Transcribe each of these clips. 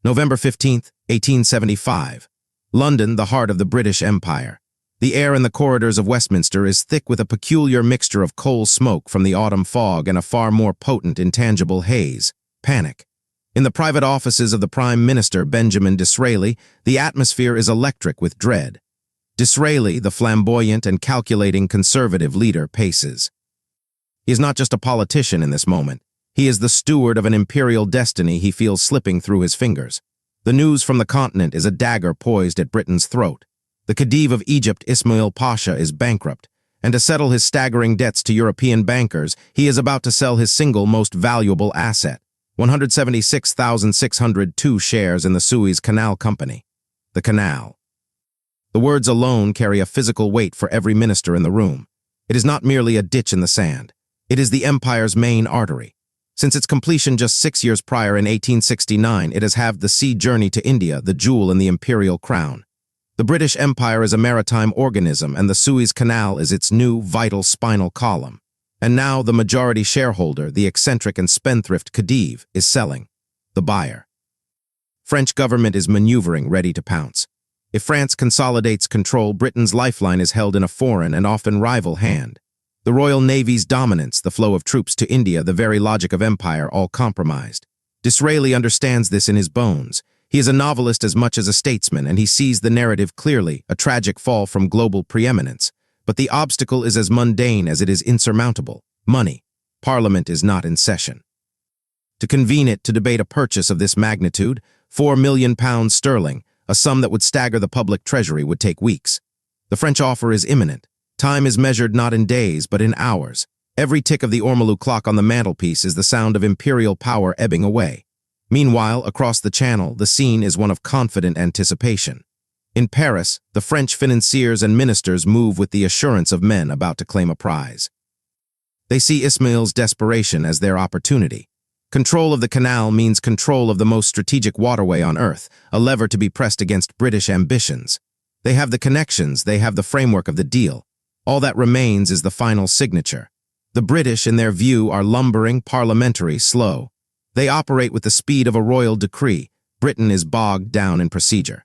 November 15, 1875. London, the heart of the British Empire. The air in the corridors of Westminster is thick with a peculiar mixture of coal smoke from the autumn fog and a far more potent, intangible haze, panic. In the private offices of the Prime Minister Benjamin Disraeli, the atmosphere is electric with dread. Disraeli, the flamboyant and calculating conservative leader, paces. He is not just a politician in this moment. He is the steward of an imperial destiny he feels slipping through his fingers. The news from the continent is a dagger poised at Britain's throat. The Khedive of Egypt, Ismail Pasha, is bankrupt, and to settle his staggering debts to European bankers, he is about to sell his single most valuable asset, 176,602 shares in the Suez Canal Company. The canal. The words alone carry a physical weight for every minister in the room. It is not merely a ditch in the sand. It is the empire's main artery. Since its completion just 6 years prior in 1869, it has halved the sea journey to India, the jewel in the imperial crown. The British Empire is a maritime organism, and the Suez Canal is its new, vital spinal column. And now the majority shareholder, the eccentric and spendthrift Khedive, is selling. The buyer. French government is maneuvering, ready to pounce. If France consolidates control, Britain's lifeline is held in a foreign and often rival hand. The Royal Navy's dominance, the flow of troops to India, the very logic of empire, all compromised. Disraeli understands this in his bones. He is a novelist as much as a statesman, and he sees the narrative clearly, a tragic fall from global preeminence. But the obstacle is as mundane as it is insurmountable. Money. Parliament is not in session. To convene it to debate a purchase of this magnitude, £4 million sterling, a sum that would stagger the public treasury, would take weeks. The French offer is imminent. Time is measured not in days, but in hours. Every tick of the ormolu clock on the mantelpiece is the sound of imperial power ebbing away. Meanwhile, across the channel, the scene is one of confident anticipation. In Paris, the French financiers and ministers move with the assurance of men about to claim a prize. They see Ismail's desperation as their opportunity. Control of the canal means control of the most strategic waterway on Earth, a lever to be pressed against British ambitions. They have the connections, they have the framework of the deal. All that remains is the final signature. The British, in their view, are lumbering, parliamentary, slow. They operate with the speed of a royal decree. Britain is bogged down in procedure.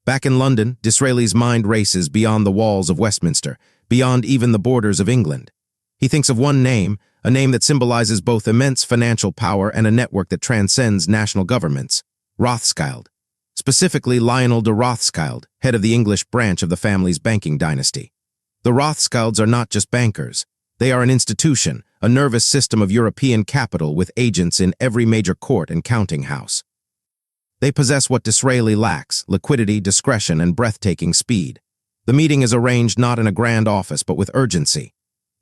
Back in London, Disraeli's mind races beyond the walls of Westminster, beyond even the borders of England. He thinks of one name, a name that symbolizes both immense financial power and a network that transcends national governments: Rothschild. Specifically, Lionel de Rothschild, head of the English branch of the family's banking dynasty. The Rothschilds are not just bankers. They are an institution, a nervous system of European capital with agents in every major court and counting house. They possess what Disraeli lacks: liquidity, discretion, and breathtaking speed. The meeting is arranged not in a grand office, but with urgency.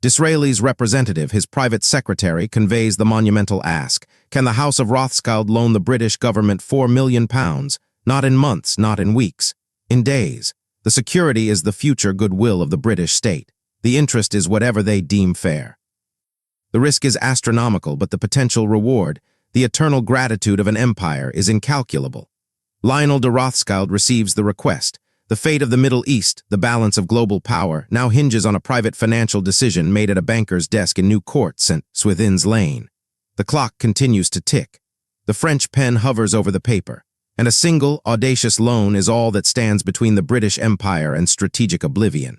Disraeli's representative, his private secretary, conveys the monumental ask: can the House of Rothschild loan the British government £4 million? Not in months, not in weeks, in days. The security is the future goodwill of the British state. The interest is whatever they deem fair. The risk is astronomical, but the potential reward, the eternal gratitude of an empire, is incalculable. Lionel de Rothschild receives the request. The fate of the Middle East, the balance of global power, now hinges on a private financial decision made at a banker's desk in New Court, St. Swithin's Lane. The clock continues to tick. The French pen hovers over the paper, and a single, audacious loan is all that stands between the British Empire and strategic oblivion.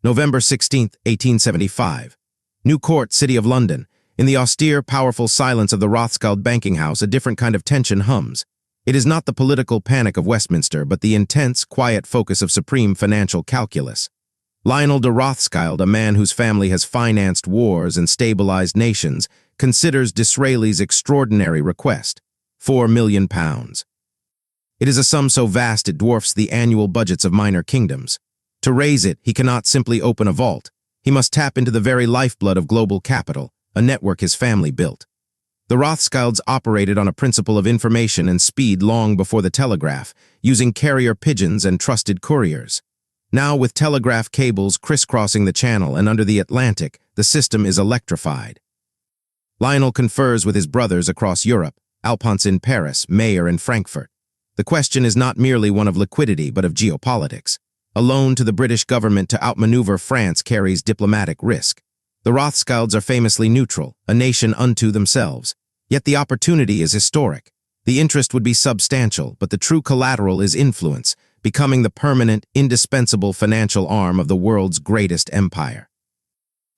November 16, 1875. New Court, City of London. In the austere, powerful silence of the Rothschild banking house, a different kind of tension hums. It is not the political panic of Westminster, but the intense, quiet focus of supreme financial calculus. Lionel de Rothschild, a man whose family has financed wars and stabilized nations, considers Disraeli's extraordinary request: £4 million. It is a sum so vast it dwarfs the annual budgets of minor kingdoms. To raise it, he cannot simply open a vault. He must tap into the very lifeblood of global capital, a network his family built. The Rothschilds operated on a principle of information and speed long before the telegraph, using carrier pigeons and trusted couriers. Now, with telegraph cables crisscrossing the Channel and under the Atlantic, the system is electrified. Lionel confers with his brothers across Europe, Alphonse in Paris, Mayer in Frankfurt. The question is not merely one of liquidity, but of geopolitics. A loan to the British government to outmaneuver France carries diplomatic risk. The Rothschilds are famously neutral, a nation unto themselves. Yet the opportunity is historic. The interest would be substantial, but the true collateral is influence, becoming the permanent, indispensable financial arm of the world's greatest empire.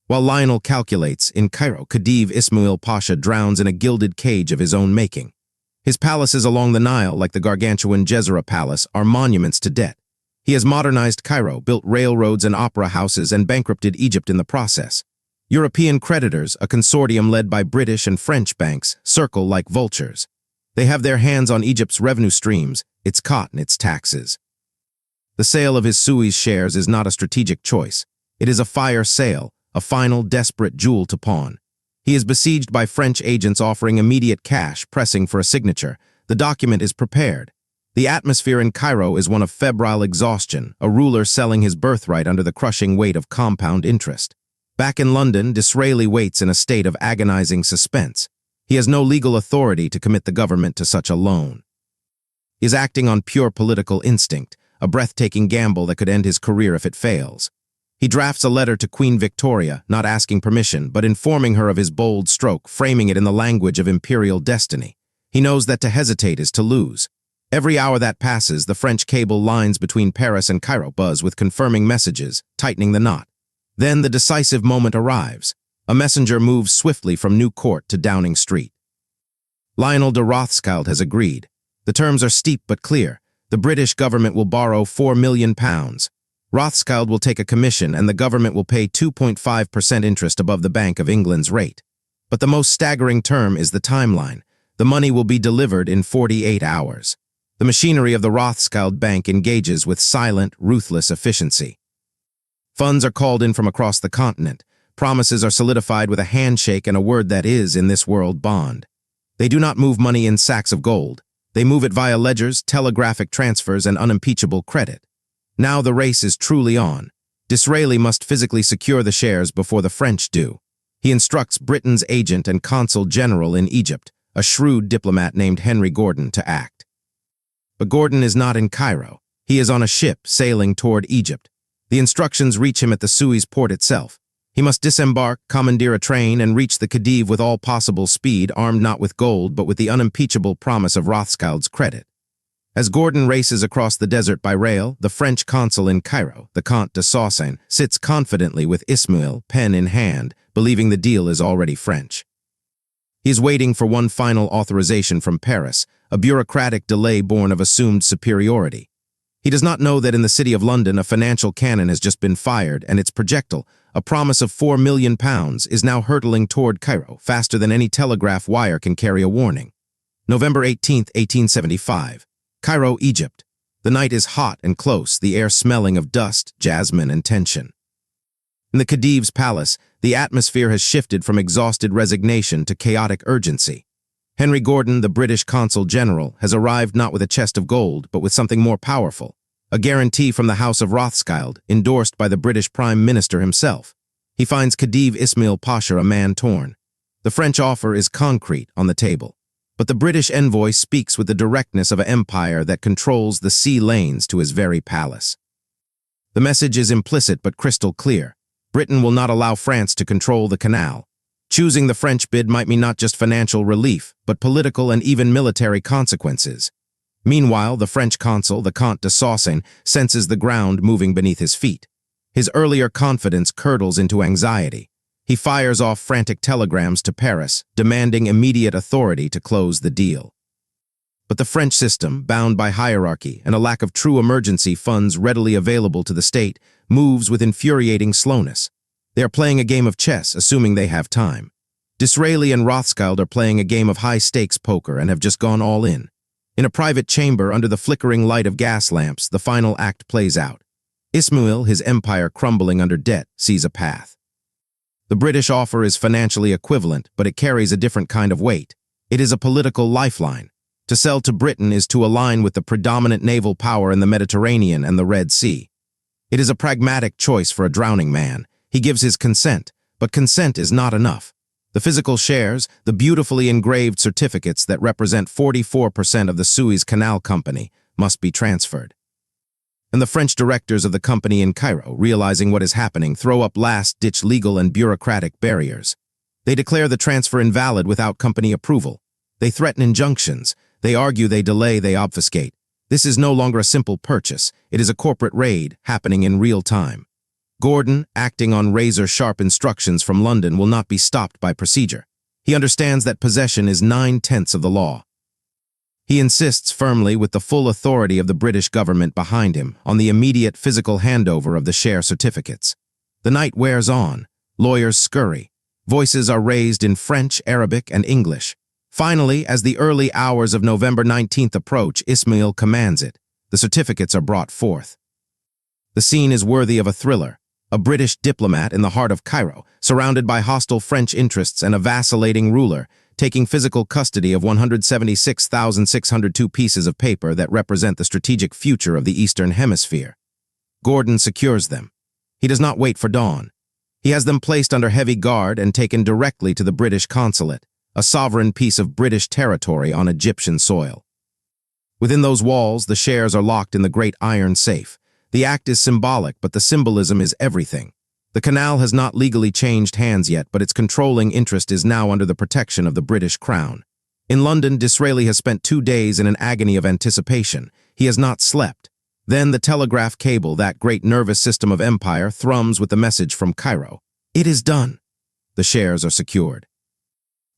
While Lionel calculates, in Cairo, Khedive Ismail Pasha drowns in a gilded cage of his own making. His palaces along the Nile, like the gargantuan Jezera Palace, are monuments to debt. He has modernized Cairo, built railroads and opera houses, and bankrupted Egypt in the process. European creditors, a consortium led by British and French banks, circle like vultures. They have their hands on Egypt's revenue streams, its cotton, its taxes. The sale of his Suez shares is not a strategic choice. It is a fire sale, a final, desperate jewel to pawn. He is besieged by French agents offering immediate cash, pressing for a signature. The document is prepared. The atmosphere in Cairo is one of febrile exhaustion, a ruler selling his birthright under the crushing weight of compound interest. Back in London, Disraeli waits in a state of agonizing suspense. He has no legal authority to commit the government to such a loan. He is acting on pure political instinct, a breathtaking gamble that could end his career if it fails. He drafts a letter to Queen Victoria, not asking permission, but informing her of his bold stroke, framing it in the language of imperial destiny. He knows that to hesitate is to lose. Every hour that passes, the French cable lines between Paris and Cairo buzz with confirming messages, tightening the knot. Then the decisive moment arrives. A messenger moves swiftly from New Court to Downing Street. Lionel de Rothschild has agreed. The terms are steep but clear. The British government will borrow £4 million. Rothschild will take a commission and the government will pay 2.5% interest above the Bank of England's rate. But the most staggering term is the timeline. The money will be delivered in 48 hours. The machinery of the Rothschild Bank engages with silent, ruthless efficiency. Funds are called in from across the continent. Promises are solidified with a handshake and a word that is, in this world, bond. They do not move money in sacks of gold. They move it via ledgers, telegraphic transfers, and unimpeachable credit. Now the race is truly on. Disraeli must physically secure the shares before the French do. He instructs Britain's agent and consul general in Egypt, a shrewd diplomat named Henry Gordon, to act. But Gordon is not in Cairo. He is on a ship sailing toward Egypt. The instructions reach him at the Suez port itself. He must disembark, commandeer a train, and reach the Khedive with all possible speed, armed not with gold, but with the unimpeachable promise of Rothschild's credit. As Gordon races across the desert by rail, the French consul in Cairo, the Comte de Saussane, sits confidently with Ismail, pen in hand, believing the deal is already French. He is waiting for one final authorization from Paris, a bureaucratic delay born of assumed superiority. He does not know that in the city of London a financial cannon has just been fired and its projectile, a promise of £4 million, is now hurtling toward Cairo, faster than any telegraph wire can carry a warning. November 18, 1875. Cairo, Egypt. The night is hot and close, the air smelling of dust, jasmine, and tension. In the Khedive's palace, the atmosphere has shifted from exhausted resignation to chaotic urgency. Henry Gordon, the British consul general, has arrived not with a chest of gold, but with something more powerful, a guarantee from the House of Rothschild, endorsed by the British Prime Minister himself. He finds Khedive Ismail Pasha a man torn. The French offer is concrete on the table, but the British envoy speaks with the directness of an empire that controls the sea lanes to his very palace. The message is implicit but crystal clear. Britain will not allow France to control the canal. Choosing the French bid might mean not just financial relief, but political and even military consequences. Meanwhile, the French consul, the Comte de Saussane, senses the ground moving beneath his feet. His earlier confidence curdles into anxiety. He fires off frantic telegrams to Paris, demanding immediate authority to close the deal. But the French system, bound by hierarchy and a lack of true emergency funds readily available to the state, moves with infuriating slowness. They are playing a game of chess, assuming they have time. Disraeli and Rothschild are playing a game of high-stakes poker and have just gone all in. In a private chamber under the flickering light of gas lamps, the final act plays out. Ismail, his empire crumbling under debt, sees a path. The British offer is financially equivalent, but it carries a different kind of weight. It is a political lifeline. To sell to Britain is to align with the predominant naval power in the Mediterranean and the Red Sea. It is a pragmatic choice for a drowning man. He gives his consent, but consent is not enough. The physical shares, the beautifully engraved certificates that represent 44% of the Suez Canal Company, must be transferred. And the French directors of the company in Cairo, realizing what is happening, throw up last-ditch legal and bureaucratic barriers. They declare the transfer invalid without company approval. They threaten injunctions. They argue, they delay, they obfuscate. This is no longer a simple purchase. It is a corporate raid happening in real time. Gordon, acting on razor-sharp instructions from London, will not be stopped by procedure. He understands that possession is 9/10 of the law. He insists firmly, with the full authority of the British government behind him, on the immediate physical handover of the share certificates. The night wears on. Lawyers scurry. Voices are raised in French, Arabic, and English. Finally, as the early hours of November 19th approach, Ismail commands it. The certificates are brought forth. The scene is worthy of a thriller. A British diplomat in the heart of Cairo, surrounded by hostile French interests and a vacillating ruler, taking physical custody of 176,602 pieces of paper that represent the strategic future of the Eastern Hemisphere. Gordon secures them. He does not wait for dawn. He has them placed under heavy guard and taken directly to the British consulate, a sovereign piece of British territory on Egyptian soil. Within those walls, the shares are locked in the great iron safe. The act is symbolic, but the symbolism is everything. The canal has not legally changed hands yet, but its controlling interest is now under the protection of the British Crown. In London, Disraeli has spent 2 days in an agony of anticipation. He has not slept. Then the telegraph cable, that great nervous system of empire, thrums with the message from Cairo. It is done. The shares are secured.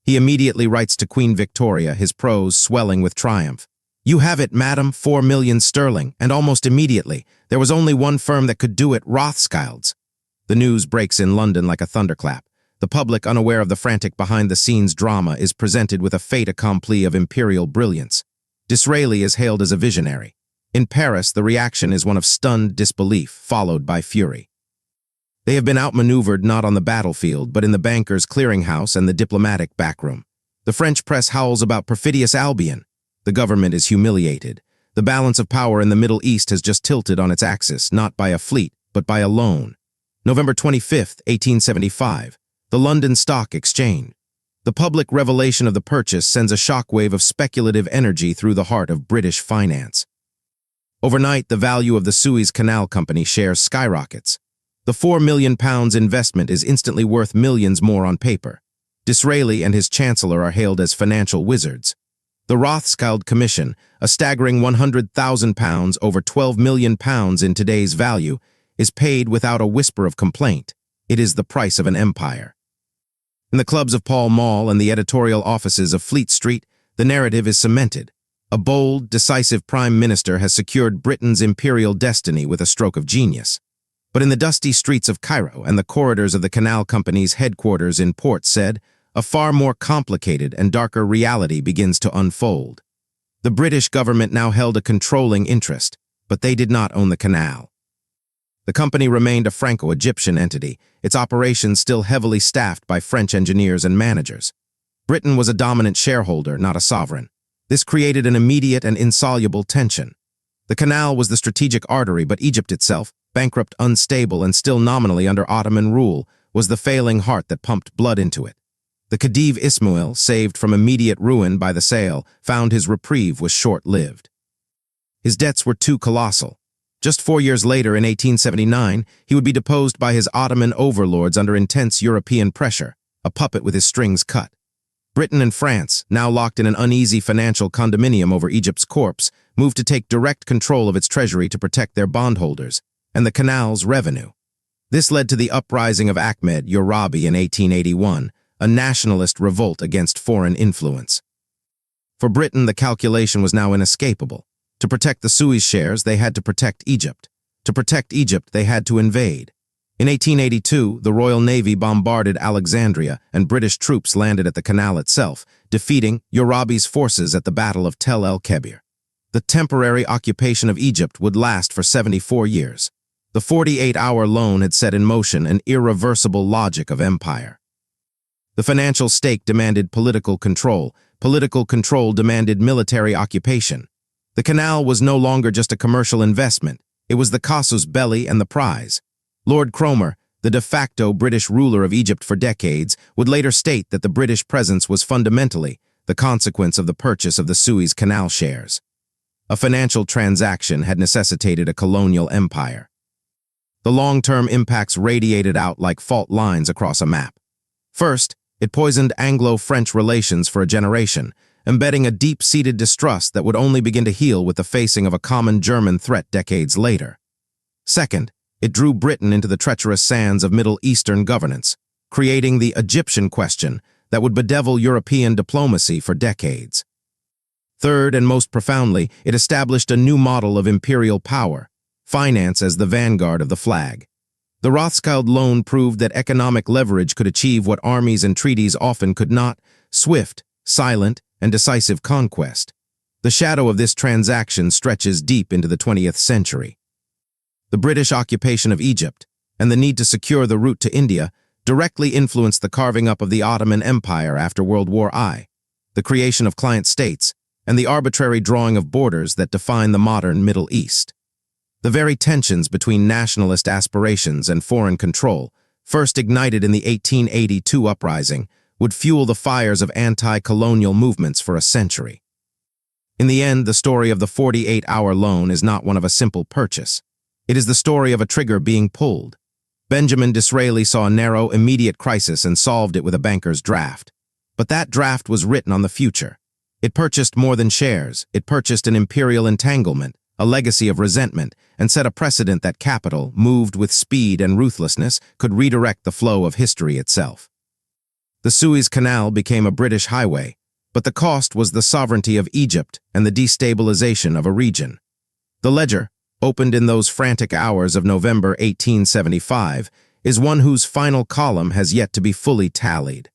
He immediately writes to Queen Victoria, his prose swelling with triumph. "You have it, madam, 4 million sterling, and almost immediately. There was only one firm that could do it, Rothschild's." The news breaks in London like a thunderclap. The public, unaware of the frantic behind-the-scenes drama, is presented with a fait accompli of imperial brilliance. Disraeli is hailed as a visionary. In Paris, the reaction is one of stunned disbelief, followed by fury. They have been outmaneuvered not on the battlefield, but in the bankers' clearinghouse and the diplomatic backroom. The French press howls about perfidious Albion. The government is humiliated. The balance of power in the Middle East has just tilted on its axis, not by a fleet, but by a loan. November 25th, 1875, the London Stock Exchange. The public revelation of the purchase sends a shockwave of speculative energy through the heart of British finance. Overnight, the value of the Suez Canal Company shares skyrockets. The £4 million investment is instantly worth millions more on paper. Disraeli and his chancellor are hailed as financial wizards. The Rothschild Commission, a staggering £100,000 over £12 million in today's value, is paid without a whisper of complaint. It is the price of an empire. In the clubs of Pall Mall and the editorial offices of Fleet Street, the narrative is cemented. A bold, decisive prime minister has secured Britain's imperial destiny with a stroke of genius. But in the dusty streets of Cairo and the corridors of the Canal Company's headquarters in Port Said, a far more complicated and darker reality begins to unfold. The British government now held a controlling interest, but they did not own the canal. The company remained a Franco-Egyptian entity, its operations still heavily staffed by French engineers and managers. Britain was a dominant shareholder, not a sovereign. This created an immediate and insoluble tension. The canal was the strategic artery, but Egypt itself, bankrupt, unstable, and still nominally under Ottoman rule, was the failing heart that pumped blood into it. The Khedive Ismail, saved from immediate ruin by the sale, found his reprieve was short-lived. His debts were too colossal. Just 4 years later, in 1879, he would be deposed by his Ottoman overlords under intense European pressure, a puppet with his strings cut. Britain and France, now locked in an uneasy financial condominium over Egypt's corpse, moved to take direct control of its treasury to protect their bondholders and the canal's revenue. This led to the uprising of Ahmed Yorabi in 1881, a nationalist revolt against foreign influence. For Britain, the calculation was now inescapable. To protect the Suez shares, they had to protect Egypt. To protect Egypt, they had to invade. In 1882, the Royal Navy bombarded Alexandria and British troops landed at the canal itself, defeating Yorabi's forces at the Battle of Tel el-Kebir. The temporary occupation of Egypt would last for 74 years. The 48-hour loan had set in motion an irreversible logic of empire. The financial stake demanded political control. Political control demanded military occupation. The canal was no longer just a commercial investment. It was the casus belli and the prize. Lord Cromer, the de facto British ruler of Egypt for decades, would later state that the British presence was fundamentally the consequence of the purchase of the Suez Canal shares. A financial transaction had necessitated a colonial empire. The long-term impacts radiated out like fault lines across a map. First, it poisoned Anglo-French relations for a generation, embedding a deep-seated distrust that would only begin to heal with the facing of a common German threat decades later. Second, it drew Britain into the treacherous sands of Middle Eastern governance, creating the Egyptian question that would bedevil European diplomacy for decades. Third, and most profoundly, it established a new model of imperial power, finance as the vanguard of the flag. The Rothschild loan proved that economic leverage could achieve what armies and treaties often could not: swift, silent, and decisive conquest. The shadow of this transaction stretches deep into the 20th century. The British occupation of Egypt and the need to secure the route to India directly influenced the carving up of the Ottoman Empire after World War I, the creation of client states, and the arbitrary drawing of borders that define the modern Middle East. The very tensions between nationalist aspirations and foreign control, first ignited in the 1882 uprising, would fuel the fires of anti-colonial movements for a century. In the end, the story of the 48-hour loan is not one of a simple purchase. It is the story of a trigger being pulled. Benjamin Disraeli saw a narrow, immediate crisis and solved it with a banker's draft. But that draft was written on the future. It purchased more than shares. It purchased an imperial entanglement, a legacy of resentment, and set a precedent that capital, moved with speed and ruthlessness, could redirect the flow of history itself. The Suez Canal became a British highway, but the cost was the sovereignty of Egypt and the destabilization of a region. The ledger, opened in those frantic hours of November 1875, is one whose final column has yet to be fully tallied.